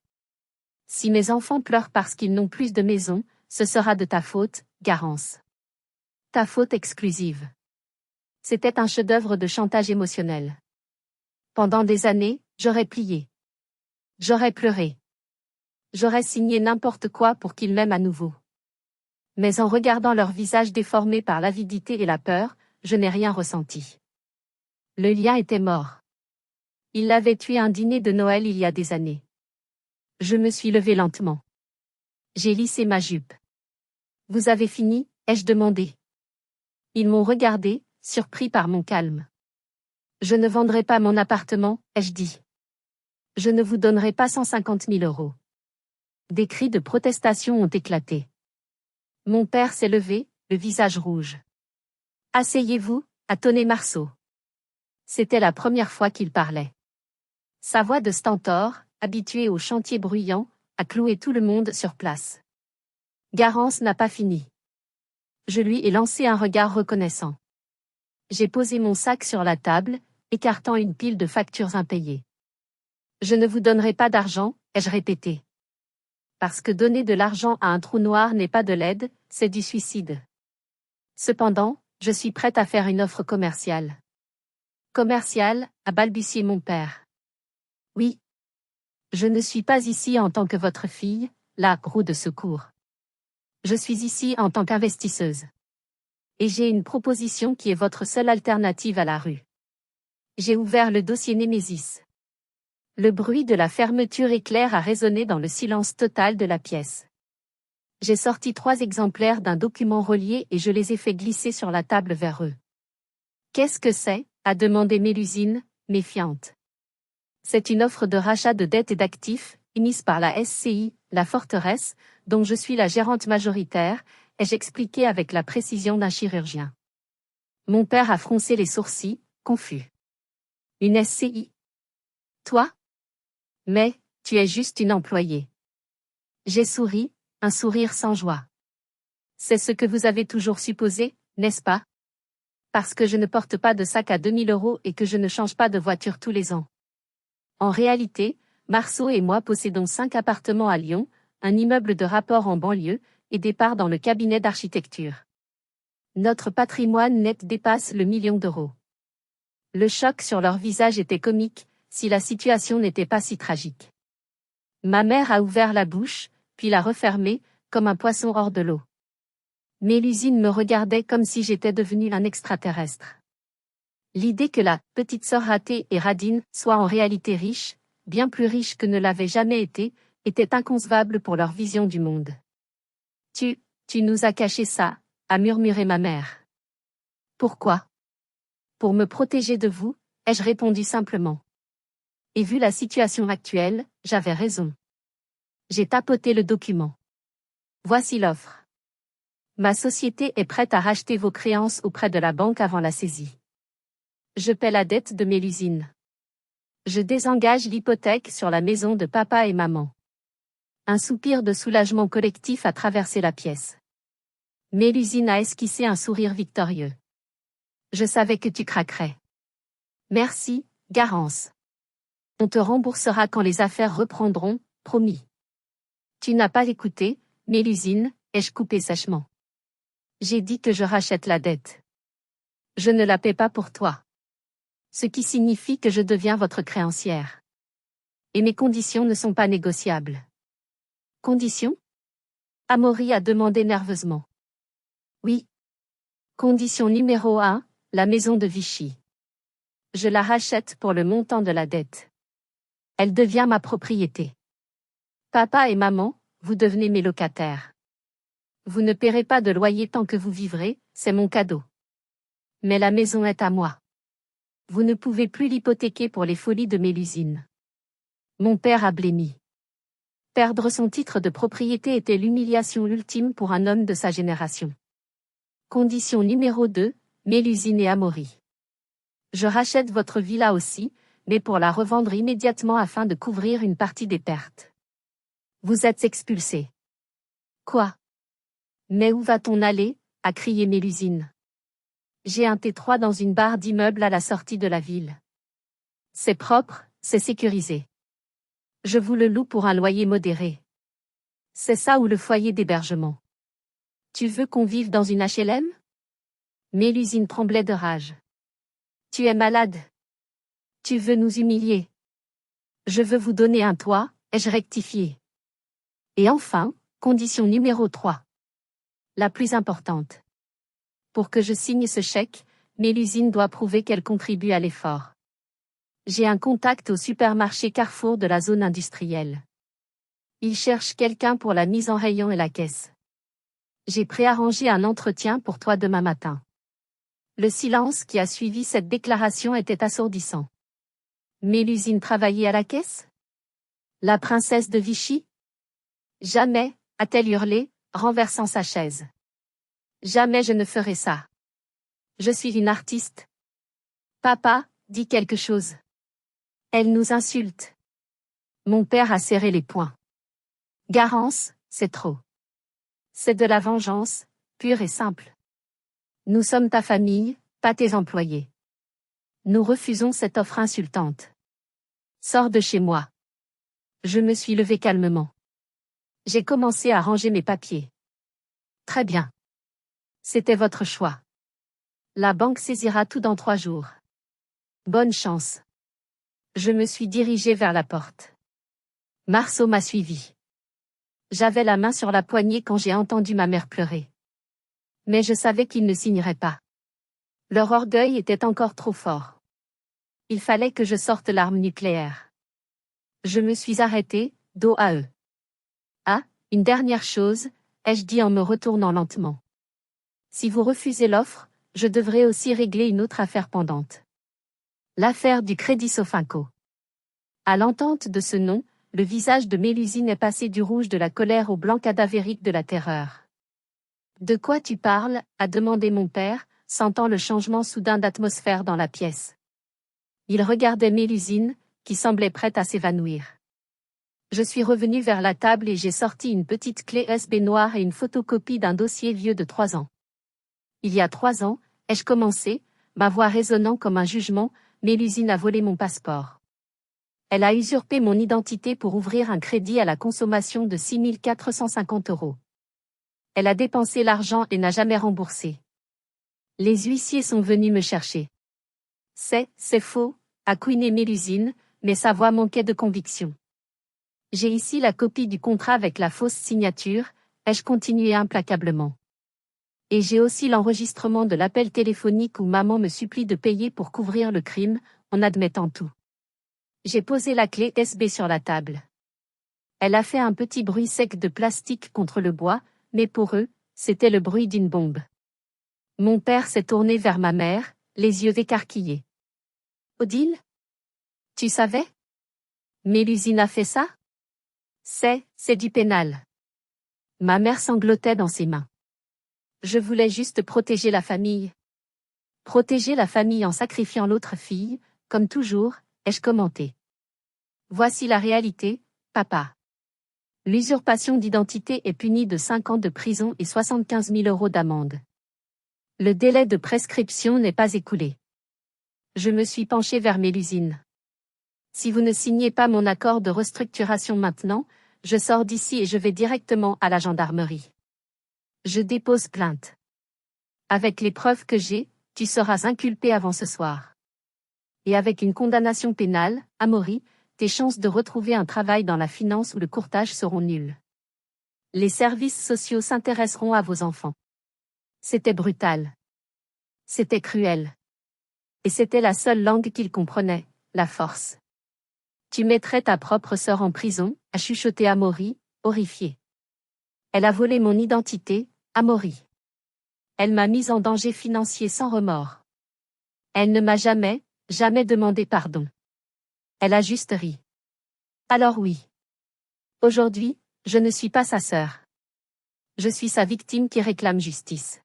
Si mes enfants pleurent parce qu'ils n'ont plus de maison, ce sera de ta faute, Garance. Ta faute exclusive. C'était un chef-d'œuvre de chantage émotionnel. Pendant des années, j'aurais plié. J'aurais pleuré. J'aurais signé n'importe quoi pour qu'ils m'aiment à nouveau. Mais en regardant leur visage déformé par l'avidité et la peur, je n'ai rien ressenti. Le lien était mort. Il l'avait tué un dîner de Noël il y a des années. Je me suis levée lentement. J'ai lissé ma jupe. Vous avez fini, ai-je demandé. Ils m'ont regardé, surpris par mon calme. Je ne vendrai pas mon appartement, ai-je dit. Je ne vous donnerai pas 150 000 euros. Des cris de protestation ont éclaté. Mon père s'est levé, le visage rouge. Asseyez-vous, a tonné Marceau. C'était la première fois qu'il parlait. Sa voix de stentor, habitué aux chantiers bruyants, a cloué tout le monde sur place. Garance n'a pas fini. Je lui ai lancé un regard reconnaissant. J'ai posé mon sac sur la table, écartant une pile de factures impayées. Je ne vous donnerai pas d'argent, ai-je répété. Parce que donner de l'argent à un trou noir n'est pas de l'aide, c'est du suicide. Cependant, je suis prête à faire une offre commerciale. Commerciale, a balbutié mon père. Oui. Je ne suis pas ici en tant que votre fille, la roue de secours. Je suis ici en tant qu'investisseuse. Et j'ai une proposition qui est votre seule alternative à la rue. J'ai ouvert le dossier Némésis. Le bruit de la fermeture éclair a résonné dans le silence total de la pièce. J'ai sorti 3 exemplaires d'un document relié et je les ai fait glisser sur la table vers eux. Qu'est-ce que c'est? A demandé Mélusine, méfiante. C'est une offre de rachat de dettes et d'actifs, émise par la SCI, la forteresse, dont je suis la gérante majoritaire, ai-je expliqué avec la précision d'un chirurgien. Mon père a froncé les sourcils, confus. Une SCI? Toi? Mais, Tu es juste une employée. J'ai souri, un sourire sans joie. C'est ce que vous avez toujours supposé, n'est-ce pas? Parce que je ne porte pas de sac à 2000 € et que je ne change pas de voiture tous les ans. En réalité, Marceau et moi possédons 5 appartements à Lyon, un immeuble de rapport en banlieue, et des parts dans le cabinet d'architecture. Notre patrimoine net dépasse le million d'euros. Le choc sur leur visage était comique, si la situation n'était pas si tragique. Ma mère a ouvert la bouche, puis l'a refermée, comme un poisson hors de l'eau. Mélusine me regardait comme si j'étais devenue un extraterrestre. L'idée que la petite sœur ratée et radine soit en réalité riche, bien plus riche que ne l'avait jamais été, était inconcevable pour leur vision du monde. Tu nous as caché ça, a murmuré ma mère. Pourquoi? Pour me protéger de vous, ai-je répondu simplement. Et vu la situation actuelle, j'avais raison. J'ai tapoté le document. Voici l'offre. Ma société est prête à racheter vos créances auprès de la banque avant la saisie. Je paie la dette de Mélusine. Je désengage l'hypothèque sur la maison de papa et maman. Un soupir de soulagement collectif a traversé la pièce. Mélusine a esquissé un sourire victorieux. Je savais que tu craquerais. Merci, Garance. On te remboursera quand les affaires reprendront, promis. Tu n'as pas écouté, Mélusine, ai-je coupé sèchement. J'ai dit que je rachète la dette. Je ne la paie pas pour toi. Ce qui signifie que je deviens votre créancière. Et mes conditions ne sont pas négociables. Conditions? Amaury a demandé nerveusement. Oui. Condition numéro 1, la maison de Vichy. Je la rachète pour le montant de la dette. Elle devient ma propriété. Papa et maman, vous devenez mes locataires. Vous ne paierez pas de loyer tant que vous vivrez, c'est mon cadeau. Mais la maison est à moi. Vous ne pouvez plus l'hypothéquer pour les folies de Mélusine. Mon père a blêmi. Perdre son titre de propriété était l'humiliation ultime pour un homme de sa génération. Condition numéro 2, Mélusine et Amaury. Je rachète votre villa aussi, mais pour la revendre immédiatement afin de couvrir une partie des pertes. Vous êtes expulsés. Quoi? Mais où va-t-on aller? A crié Mélusine. J'ai un T3 dans une barre d'immeuble à la sortie de la ville. C'est propre, c'est sécurisé. Je vous le loue pour un loyer modéré. C'est ça ou le foyer d'hébergement. Tu veux qu'on vive dans une HLM? Mélusine tremblait de rage. Tu es malade. Tu veux nous humilier. Je veux vous donner un toit, ai-je rectifié. Et enfin, condition numéro 3. La plus importante. Pour que je signe ce chèque, Mélusine doit prouver qu'elle contribue à l'effort. J'ai un contact au supermarché Carrefour de la zone industrielle. Il cherche quelqu'un pour la mise en rayon et la caisse. J'ai préarrangé un entretien pour toi demain matin. Le silence qui a suivi cette déclaration était assourdissant. Mélusine travaillait à la caisse? La princesse de Vichy? Jamais, a-t-elle hurlé, renversant sa chaise. Jamais je ne ferai ça. Je suis une artiste. Papa, dis quelque chose. Elle nous insulte. Mon père a serré les poings. Garance, c'est trop. C'est de la vengeance, pure et simple. Nous sommes ta famille, pas tes employés. Nous refusons cette offre insultante. Sors de chez moi. Je me suis levée calmement. J'ai commencé à ranger mes papiers. Très bien. C'était votre choix. La banque saisira tout dans 3 jours. Bonne chance. Je me suis dirigée vers la porte. Marceau m'a suivi. J'avais la main sur la poignée quand j'ai entendu ma mère pleurer. Mais je savais qu'ils ne signeraient pas. Leur orgueil était encore trop fort. Il fallait que je sorte l'arme nucléaire. Je me suis arrêtée, dos à eux. Ah, une dernière chose, ai-je dit en me retournant lentement. Si vous refusez l'offre, je devrai aussi régler une autre affaire pendante. L'affaire du Crédit Sofinco. À l'entente de ce nom, le visage de Mélusine est passé du rouge de la colère au blanc cadavérique de la terreur. De quoi tu parles? A demandé mon père, sentant le changement soudain d'atmosphère dans la pièce. Il regardait Mélusine, qui semblait prête à s'évanouir. Je suis revenu vers la table et j'ai sorti une petite clé USB noire et une photocopie d'un dossier vieux de 3 ans. Il y a 3 ans, ai-je commencé, ma voix résonnant comme un jugement, Mélusine a volé mon passeport. Elle a usurpé mon identité pour ouvrir un crédit à la consommation de 6 450 €. Elle a dépensé l'argent et n'a jamais remboursé. Les huissiers sont venus me chercher. C'est faux, a couiné Mélusine, mais sa voix manquait de conviction. J'ai ici la copie du contrat avec la fausse signature, ai-je continué implacablement. Et j'ai aussi l'enregistrement de l'appel téléphonique où maman me supplie de payer pour couvrir le crime, en admettant tout. J'ai posé la clé USB sur la table. Elle a fait un petit bruit sec de plastique contre le bois, mais pour eux, c'était le bruit d'une bombe. Mon père s'est tourné vers ma mère, les yeux écarquillés. Odile? Tu savais? Mélusine a fait ça? C'est du pénal. Ma mère sanglotait dans ses mains. Je voulais juste protéger la famille. Protéger la famille en sacrifiant l'autre fille, comme toujours, ai-je commenté. Voici la réalité, papa. L'usurpation d'identité est punie de 5 ans de prison et 75 000 € d'amende. Le délai de prescription n'est pas écoulé. Je me suis penché vers Mélusine. Si vous ne signez pas mon accord de restructuration maintenant, je sors d'ici et je vais directement à la gendarmerie. Je dépose plainte. Avec les preuves que j'ai, tu seras inculpé avant ce soir. Et avec une condamnation pénale, Amaury, tes chances de retrouver un travail dans la finance ou le courtage seront nulles. Les services sociaux s'intéresseront à vos enfants. C'était brutal. C'était cruel. Et c'était la seule langue qu'ils comprenaient, la force. Tu mettrais ta propre sœur en prison, a chuchoté Amaury, horrifié. Elle a volé mon identité, Amaury. Elle m'a mise en danger financier sans remords. Elle ne m'a jamais demandé pardon. Elle a juste ri. Alors oui. Aujourd'hui, je ne suis pas sa sœur. Je suis sa victime qui réclame justice.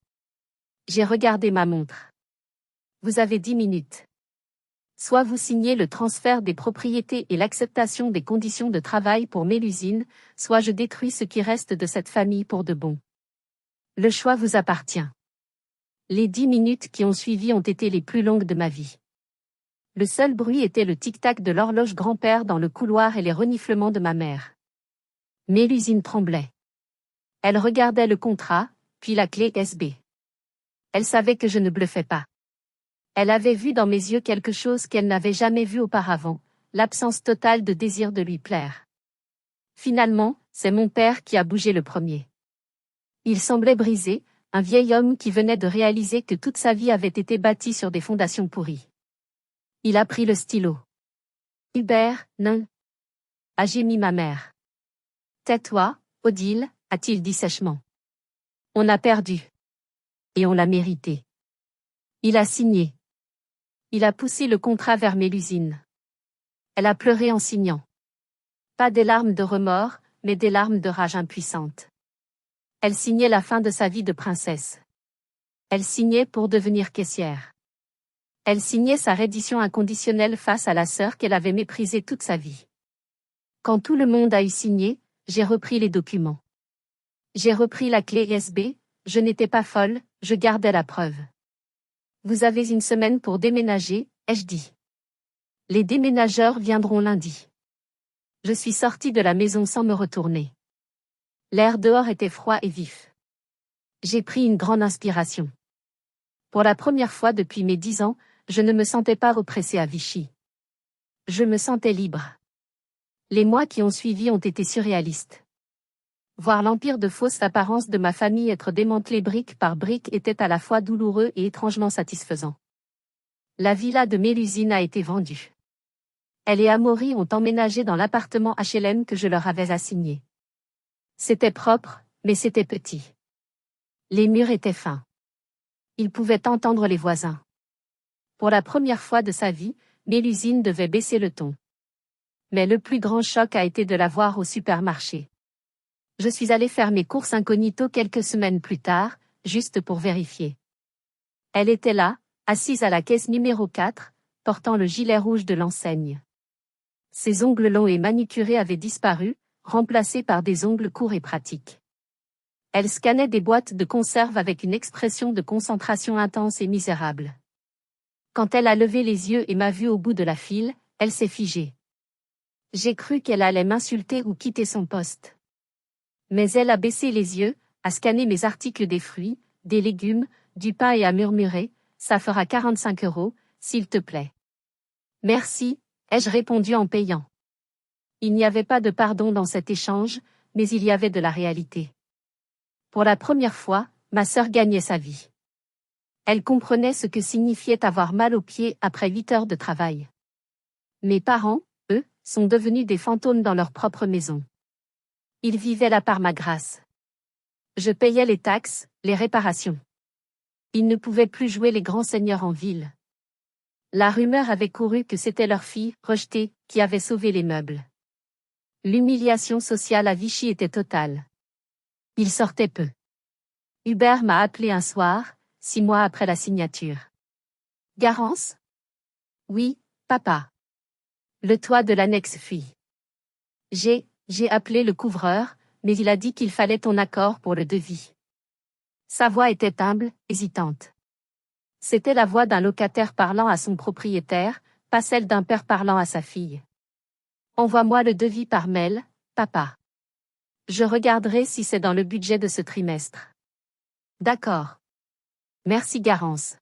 J'ai regardé ma montre. Vous avez 10 minutes. Soit vous signez le transfert des propriétés et l'acceptation des conditions de travail pour Mélusine, soit je détruis ce qui reste de cette famille pour de bon. Le choix vous appartient. Les 10 minutes qui ont suivi ont été les plus longues de ma vie. Le seul bruit était le tic-tac de l'horloge grand-père dans le couloir et les reniflements de ma mère. Mélusine tremblait. Elle regardait le contrat, puis la clé USB. Elle savait que je ne bluffais pas. Elle avait vu dans mes yeux quelque chose qu'elle n'avait jamais vu auparavant, l'absence totale de désir de lui plaire. Finalement, c'est mon père qui a bougé le premier. Il semblait brisé, un vieil homme qui venait de réaliser que toute sa vie avait été bâtie sur des fondations pourries. Il a pris le stylo. Hubert, non. A gémi ma mère. Tais-toi, Odile, a-t-il dit sèchement. On a perdu. Et on l'a mérité. Il a signé. Il a poussé le contrat vers Mélusine. Elle a pleuré en signant. Pas des larmes de remords, mais des larmes de rage impuissante. Elle signait la fin de sa vie de princesse. Elle signait pour devenir caissière. Elle signait sa reddition inconditionnelle face à la sœur qu'elle avait méprisée toute sa vie. Quand tout le monde a eu signé, j'ai repris les documents. J'ai repris la clé USB, je n'étais pas folle, je gardais la preuve. Vous avez une semaine pour déménager, ai-je dit. Les déménageurs viendront lundi. Je suis sortie de la maison sans me retourner. L'air dehors était froid et vif. J'ai pris une grande inspiration. Pour la première fois depuis mes 10 ans, je ne me sentais pas oppressée à Vichy. Je me sentais libre. Les mois qui ont suivi ont été surréalistes. Voir l'empire de fausses apparences de ma famille être démantelé brique par brique était à la fois douloureux et étrangement satisfaisant. La villa de Mélusine a été vendue. Elle et Amaury ont emménagé dans l'appartement HLM que je leur avais assigné. C'était propre, mais c'était petit. Les murs étaient fins. Ils pouvaient entendre les voisins. Pour la première fois de sa vie, Mélusine devait baisser le ton. Mais le plus grand choc a été de la voir au supermarché. Je suis allée faire mes courses incognito quelques semaines plus tard, juste pour vérifier. Elle était là, assise à la caisse numéro 4, portant le gilet rouge de l'enseigne. Ses ongles longs et manucurés avaient disparu, remplacés par des ongles courts et pratiques. Elle scannait des boîtes de conserve avec une expression de concentration intense et misérable. Quand elle a levé les yeux et m'a vu au bout de la file, elle s'est figée. J'ai cru qu'elle allait m'insulter ou quitter son poste. Mais elle a baissé les yeux, a scanné mes articles des fruits, des légumes, du pain et a murmuré, « Ça fera 45 €, s'il te plaît. » Merci, ai-je répondu en payant. Il n'y avait pas de pardon dans cet échange, mais il y avait de la réalité. Pour la première fois, ma sœur gagnait sa vie. Elle comprenait ce que signifiait avoir mal aux pieds après 8 heures de travail. Mes parents, eux, sont devenus des fantômes dans leur propre maison. Ils vivaient là par ma grâce. Je payais les taxes, les réparations. Ils ne pouvaient plus jouer les grands seigneurs en ville. La rumeur avait couru que c'était leur fille, rejetée, qui avait sauvé les meubles. L'humiliation sociale à Vichy était totale. Il sortait peu. Hubert m'a appelé un soir, 6 mois après la signature. Garance? Oui, papa. Le toit de l'annexe fuit. J'ai appelé le couvreur, mais il a dit qu'il fallait ton accord pour le devis. Sa voix était humble, hésitante. C'était la voix d'un locataire parlant à son propriétaire, pas celle d'un père parlant à sa fille. Envoie-moi le devis par mail, papa. Je regarderai si c'est dans le budget de ce trimestre. D'accord. Merci Garance.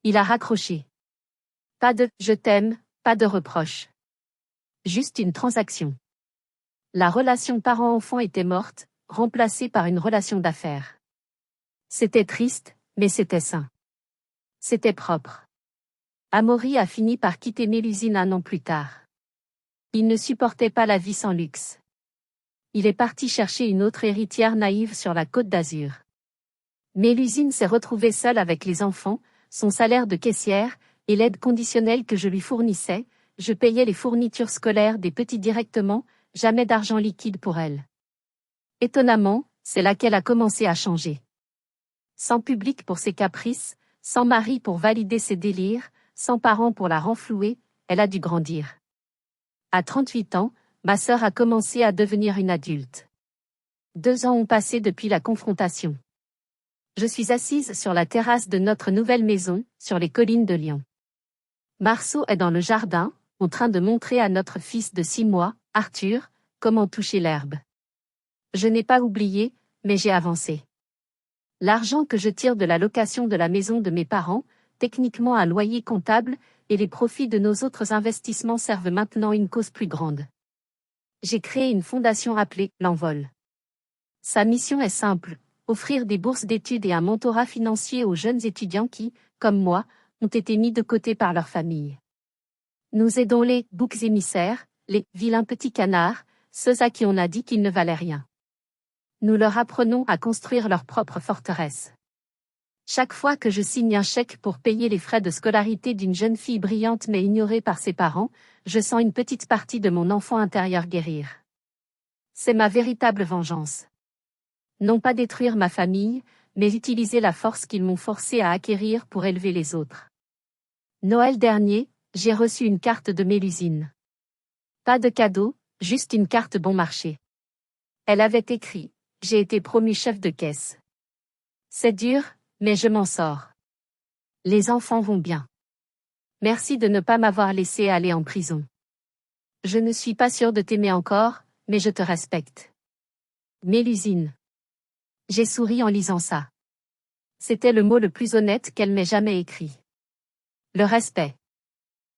Il a raccroché. Pas de « je t'aime », pas de reproche. Juste une transaction. La relation parent-enfant était morte, remplacée par une relation d'affaires. C'était triste, mais c'était sain. C'était propre. Amaury a fini par quitter Mélusine 1 an plus tard. Il ne supportait pas la vie sans luxe. Il est parti chercher une autre héritière naïve sur la Côte d'Azur. Mélusine s'est retrouvée seule avec les enfants, son salaire de caissière, et l'aide conditionnelle que je lui fournissais, je payais les fournitures scolaires des petits directement, jamais d'argent liquide pour elle. Étonnamment, c'est là qu'elle a commencé à changer. Sans public pour ses caprices, sans mari pour valider ses délires, sans parents pour la renflouer, elle a dû grandir. À 38 ans, ma sœur a commencé à devenir une adulte. 2 ans ont passé depuis la confrontation. Je suis assise sur la terrasse de notre nouvelle maison, sur les collines de Lyon. Marceau est dans le jardin, en train de montrer à notre fils de 6 mois, Arthur, comment toucher l'herbe. Je n'ai pas oublié, mais j'ai avancé. L'argent que je tire de la location de la maison de mes parents, techniquement un loyer comptable, et les profits de nos autres investissements servent maintenant une cause plus grande. J'ai créé une fondation appelée l'Envol. Sa mission est simple, offrir des bourses d'études et un mentorat financier aux jeunes étudiants qui, comme moi, ont été mis de côté par leur famille. Nous aidons les boucs émissaires, les vilains petits canards, ceux à qui on a dit qu'ils ne valaient rien. Nous leur apprenons à construire leur propre forteresse. Chaque fois que je signe un chèque pour payer les frais de scolarité d'une jeune fille brillante mais ignorée par ses parents, je sens une petite partie de mon enfant intérieur guérir. C'est ma véritable vengeance. Non pas détruire ma famille, mais utiliser la force qu'ils m'ont forcé à acquérir pour élever les autres. Noël dernier, j'ai reçu une carte de Mélusine. Pas de cadeau, juste une carte bon marché. Elle avait écrit « J'ai été promu chef de caisse. C'est dur, mais je m'en sors. Les enfants vont bien. Merci de ne pas m'avoir laissé aller en prison. Je ne suis pas sûre de t'aimer encore, mais je te respecte. Mélusine. » J'ai souri en lisant ça. C'était le mot le plus honnête qu'elle m'ait jamais écrit. Le respect.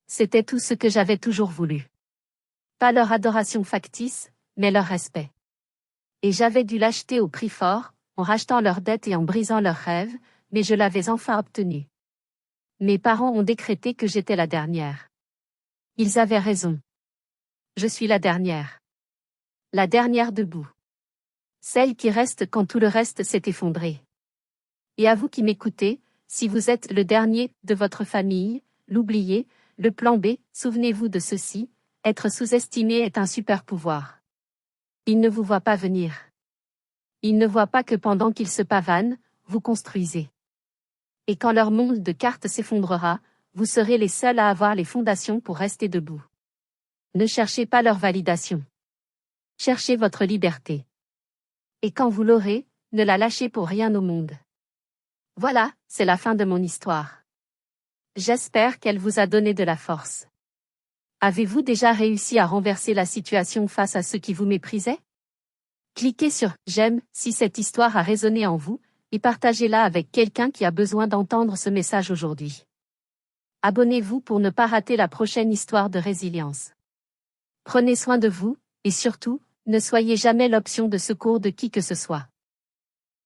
C'était tout ce que j'avais toujours voulu. Pas leur adoration factice, mais leur respect. Et j'avais dû l'acheter au prix fort, en rachetant leurs dettes et en brisant leurs rêves, mais je l'avais enfin obtenu. Mes parents ont décrété que j'étais la dernière. Ils avaient raison. Je suis la dernière. La dernière debout. Celle qui reste quand tout le reste s'est effondré. Et à vous qui m'écoutez, si vous êtes le dernier de votre famille, l'oubliez, le plan B, souvenez-vous de ceci, être sous-estimé est un super pouvoir. Il ne vous voit pas venir. Il ne voit pas que pendant qu'ils se pavanent, vous construisez. Et quand leur monde de cartes s'effondrera, vous serez les seuls à avoir les fondations pour rester debout. Ne cherchez pas leur validation. Cherchez votre liberté. Et quand vous l'aurez, ne la lâchez pour rien au monde. Voilà, c'est la fin de mon histoire. J'espère qu'elle vous a donné de la force. Avez-vous déjà réussi à renverser la situation face à ceux qui vous méprisaient? Cliquez sur « J'aime » si cette histoire a résonné en vous, et partagez-la avec quelqu'un qui a besoin d'entendre ce message aujourd'hui. Abonnez-vous pour ne pas rater la prochaine histoire de résilience. Prenez soin de vous, et surtout, ne soyez jamais l'option de secours de qui que ce soit.